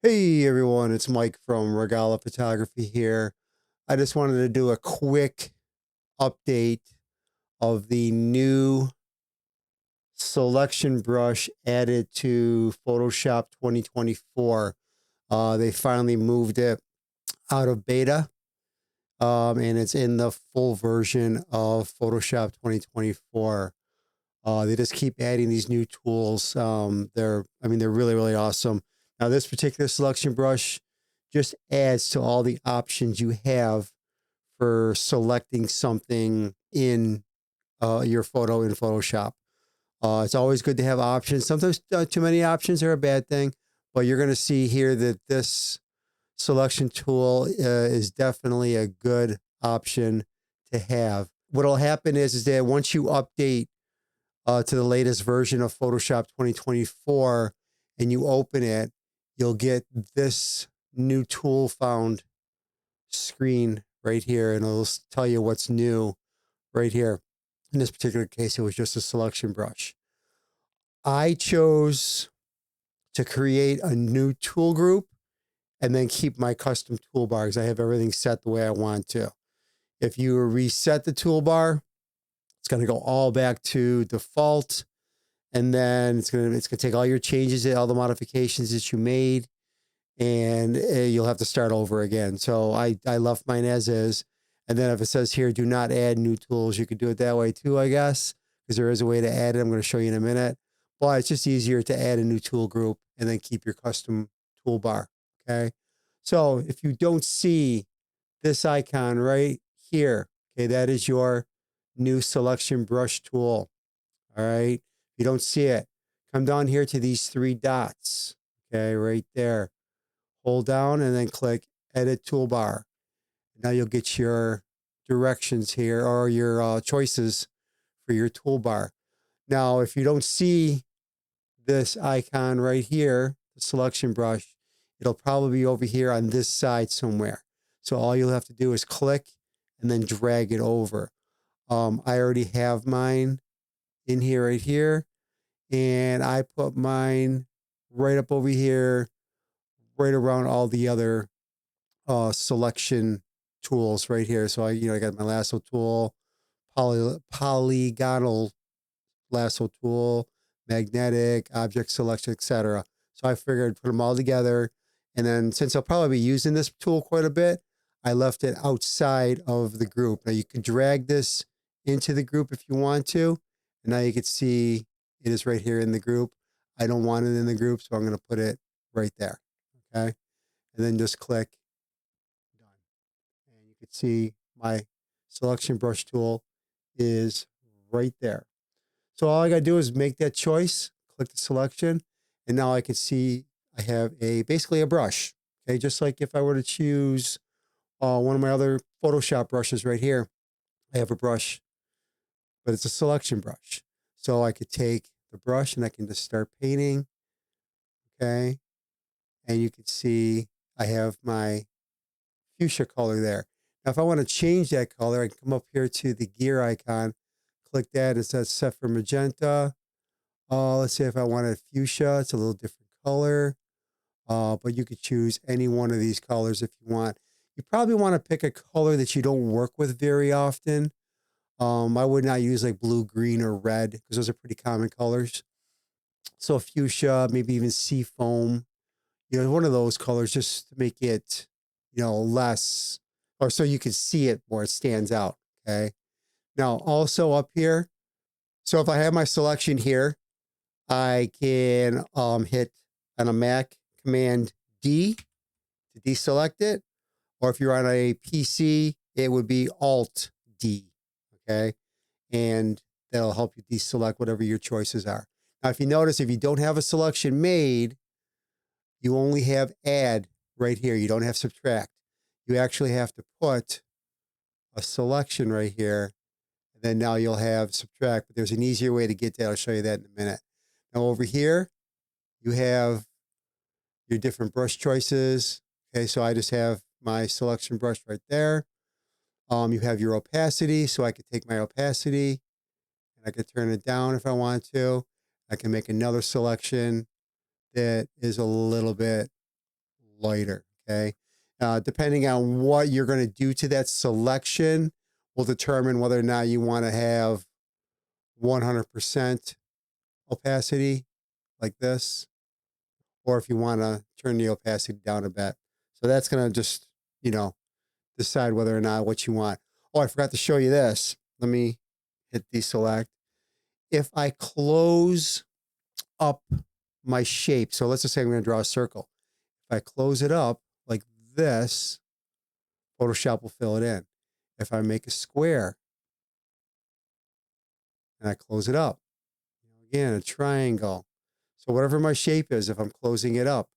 Hey everyone, it's Mike from Rogala Photography here. I just wanted to do a quick update of the new selection brush added to Photoshop 2024. They finally moved it out of beta, and it's in the full version of Photoshop 2024. They just keep adding these new tools. They're really, really awesome. Now, this particular selection brush just adds to all the options you have for selecting something in your photo in Photoshop. It's always good to have options. Sometimes too many options are a bad thing, but you're going to see here that this selection tool is definitely a good option to have. What'll happen is that once you update to the latest version of Photoshop 2024 and you open it, you'll get this new tool found screen right here, and it'll tell you what's new right here. In this particular case, it was just a selection brush. I chose to create a new tool group and then keep my custom toolbars. I have everything set the way I want to. If you reset the toolbar, it's going to go all back to default. And then it's gonna take all your changes, all the modifications that you made, and you'll have to start over again. So I left mine as is. And then if it says here, do not add new tools, you could do it that way too, I guess, because there is a way to add it. I'm going to show you in a minute. But it's just easier to add a new tool group and then keep your custom toolbar. Okay. So if you don't see this icon right here, okay, that is your new selection brush tool. All right. If you don't see it, come down here to these three dots. Okay, right there. Hold down and then click Edit Toolbar. Now you'll get your directions here or your choices for your toolbar. Now, if you don't see this icon right here, the selection brush, it'll probably be over here on this side somewhere. So all you'll have to do is click and then drag it over. I already have mine in here right here, and I put mine right up over here, right around all the other selection tools right here. So I got my lasso tool, polygonal lasso tool, magnetic, object selection, etc. So I figured I'd put them all together, and then since I'll probably be using this tool quite a bit, I left it outside of the group. Now you can drag this into the group if you want to. And now you can see it is right here in the group. I don't want it in the group, so I'm going to put it right there. Okay. And then just click done. And you can see my selection brush tool is right there. So all I got to do is make that choice, click the selection, and now I can see I have basically a brush. Okay. Just like if I were to choose one of my other Photoshop brushes right here, I have a brush, but it's a selection brush. So I could take the brush and I can just start painting. Okay. And you can see I have my fuchsia color there. Now, if I want to change that color, I can come up here to the gear icon, click that. It says set for magenta. Let's say if I wanted fuchsia, it's a little different color. But you could choose any one of these colors if you want. You probably want to pick a color that you don't work with very often. I would not use like blue, green, or red because those are pretty common colors. So fuchsia, maybe even sea foam, one of those colors just to make it, less, or so you can see it more, it stands out. Okay. Now also up here, so if I have my selection here, I can hit on a Mac Command D to deselect it. Or if you're on a PC, it would be Alt D. Okay. And that'll help you deselect whatever your choices are. Now, if you notice, if you don't have a selection made, you only have add right here. You don't have subtract. You actually have to put a selection right here. And then now you'll have subtract. But there's an easier way to get that. I'll show you that in a minute. Now over here, you have your different brush choices. Okay, so I just have my selection brush right there. You have your opacity, so I could take my opacity and I could turn it down if I want to. I can make another selection that is a little bit lighter, okay? Depending on what you're going to do to that selection will determine whether or not you want to have 100% opacity like this, or if you want to turn the opacity down a bit. So that's going to just, you know, decide whether or not what you want. Oh, I forgot to show you this. Let me hit deselect. If I close up my shape, so let's just say I'm going to draw a circle. If I close it up like this, Photoshop will fill it in. If I make a square and I close it up, again, a triangle. So whatever my shape is, if I'm closing it up,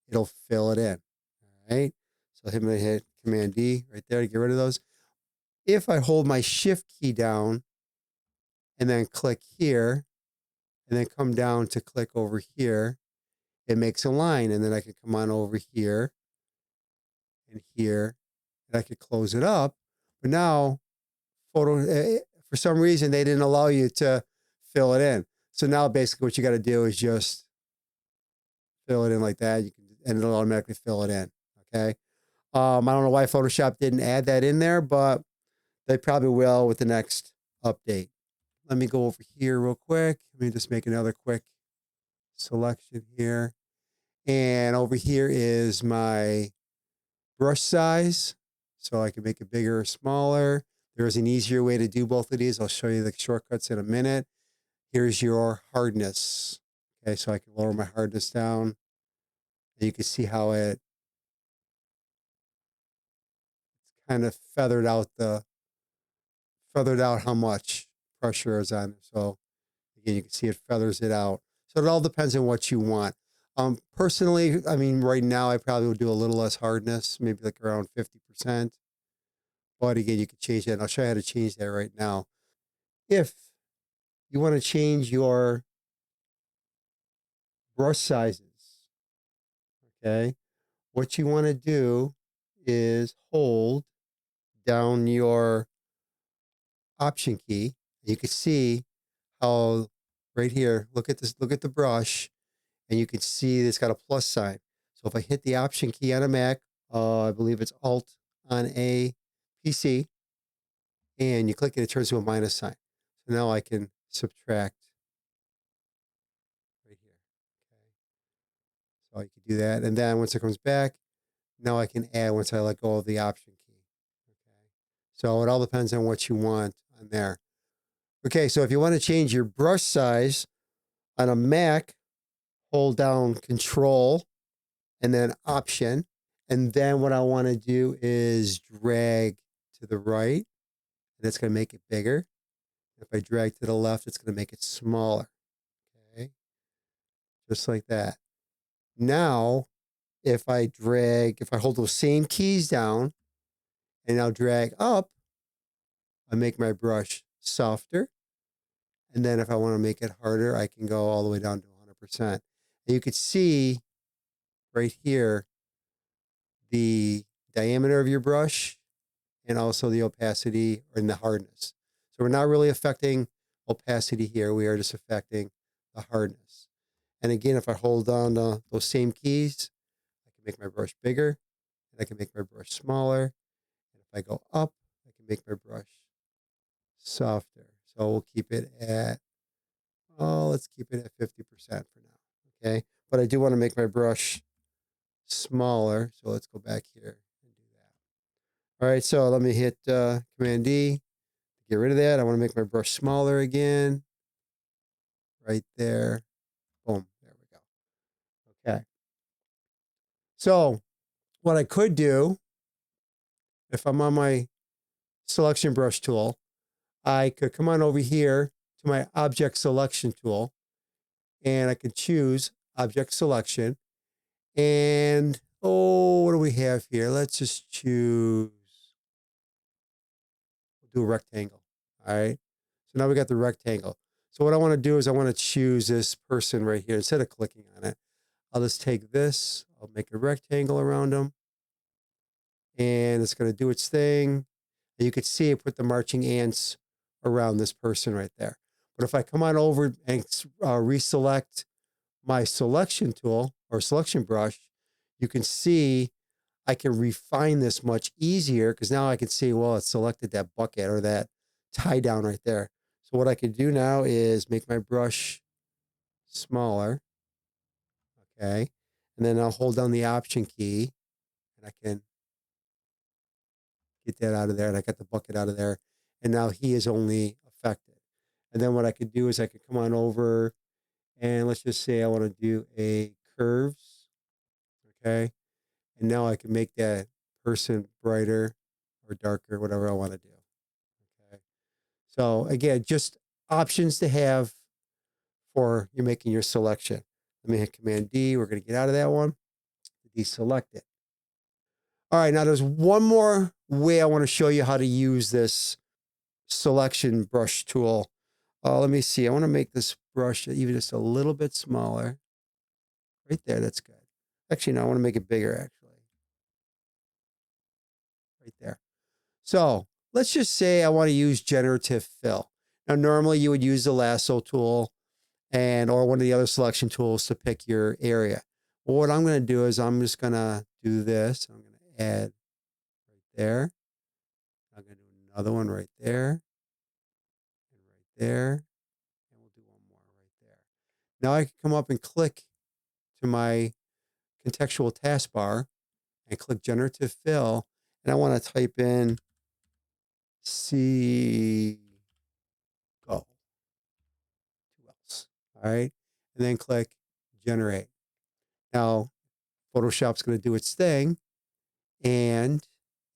it'll fill it in. All right. So I'm going to hit Command D right there to get rid of those. If I hold my Shift key down and then click here and then come down to click over here, it makes a line. And then I can come on over here and here, and I could close it up. But now, for some reason, they didn't allow you to fill it in. So now basically what you got to do is just fill it in like that. You can, and it'll automatically fill it in. Okay. I don't know why Photoshop didn't add that in there, but they probably will with the next update. Let me go over here real quick. Let me just make another quick selection here. And over here is my brush size. So I can make it bigger or smaller. There's an easier way to do both of these. I'll show you the shortcuts in a minute. Here's your hardness. Okay, so I can lower my hardness down. And you can see how it's kind of feathered out how much pressure is on there. So again, you can see it feathers it out. So it all depends on what you want. Personally, I mean, right now I probably would do a little less hardness, maybe like around 50%. But again, you can change that. And I'll show you how to change that right now. If you want to change your brush sizes, okay, what you want to do is hold down your Option key. You can see how right here, look at this, look at the brush, and you can see it's got a plus sign. So if I hit the Option key on a Mac, I believe it's Alt on a PC, and you click it, it turns to a minus sign. So now I can subtract right here. Okay. So I can do that. And then once it comes back, now I can add once I let go of the Option key. Okay. So it all depends on what you want on there. Okay, so if you want to change your brush size on a Mac, hold down Control and then Option. And then what I want to do is drag to the right, and it's going to make it bigger. If I drag to the left, it's going to make it smaller. Okay, just like that. Now, if I hold those same keys down and I'll drag up, I make my brush softer. And then if I want to make it harder, I can go all the way down to 100%. And you can see right here the diameter of your brush and also the opacity and the hardness. So we're not really affecting opacity here. We are just affecting the hardness. And again, if I hold down those same keys, I can make my brush bigger and I can make my brush smaller. And if I go up, I can make my brush softer. So we'll keep it at, let's keep it at 50% for now. Okay. But I do want to make my brush smaller. So let's go back here and do that. All right. So let me hit Command D to get rid of that. I want to make my brush smaller again. Right there. Boom. There we go. Okay. So what I could do, if I'm on my selection brush tool, I could come on over here to my object selection tool and I could choose object selection. And, what do we have here? Let's just choose, we'll do a rectangle. All right. So now we got the rectangle. So what I want to do is I want to choose this person right here. Instead of clicking on it, I'll just take this, I'll make a rectangle around them, and it's going to do its thing. And you can see it put the marching ants around this person right there. But if I come on over and reselect my selection tool or selection brush, you can see I can refine this much easier because now I can see, well, it selected that bucket or that tie down right there. So what I can do now is make my brush smaller, okay? And then I'll hold down the Option key and I can get that out of there, and I got the bucket out of there. And now he is only affected. And then what I could do is I could come on over and let's just say I want to do a curves, okay? And now I can make that person brighter or darker, whatever I want to do, okay? So again, just options to have for you're making your selection. Let me hit Command D. We're going to get out of that one, deselect it. All right, now there's one more way I want to show you how to use this selection brush tool. Let me see. I want to make this brush even just a little bit smaller. Right there, that's good. Actually, no, I want to make it bigger, actually. Right there. So let's just say I want to use generative fill. Now, normally you would use the lasso tool and or one of the other selection tools to pick your area. Well, what I'm going to do is I'm just going to do this. I'm going to add right there. I'm going to do another one right there and right there. And we'll do one more right there. Now I can come up and click to my contextual taskbar and click generative fill. And I want to type in C go. Two L's. All right. And then click generate. Now Photoshop's going to do its thing and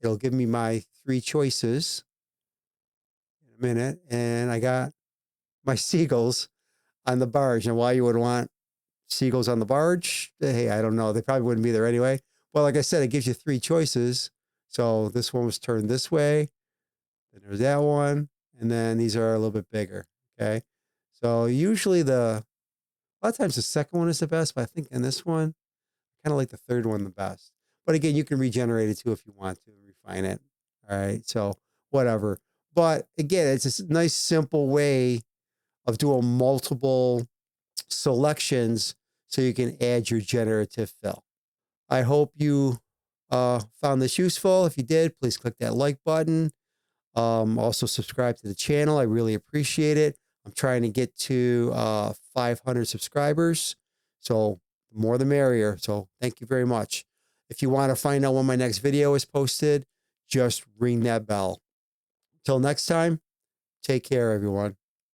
it'll give me my three choices in a minute. And I got my seagulls on the barge. And why you would want seagulls on the barge? Hey, I don't know. They probably wouldn't be there anyway. Well, like I said, it gives you three choices. So this one was turned this way. Then there's that one. And then these are a little bit bigger. Okay. So usually a lot of times the second one is the best, but I think in this one, I kind of like the third one the best. But again, you can regenerate it too if you want to refine it. All right. So whatever. But again, it's a nice, simple way of doing multiple selections so you can add your generative fill. I hope you found this useful. If you did, please click that like button. Also subscribe to the channel. I really appreciate it. I'm trying to get to 500 subscribers. So the more the merrier. So thank you very much. If you want to find out when my next video is posted, just ring that bell. Till next time, take care, everyone.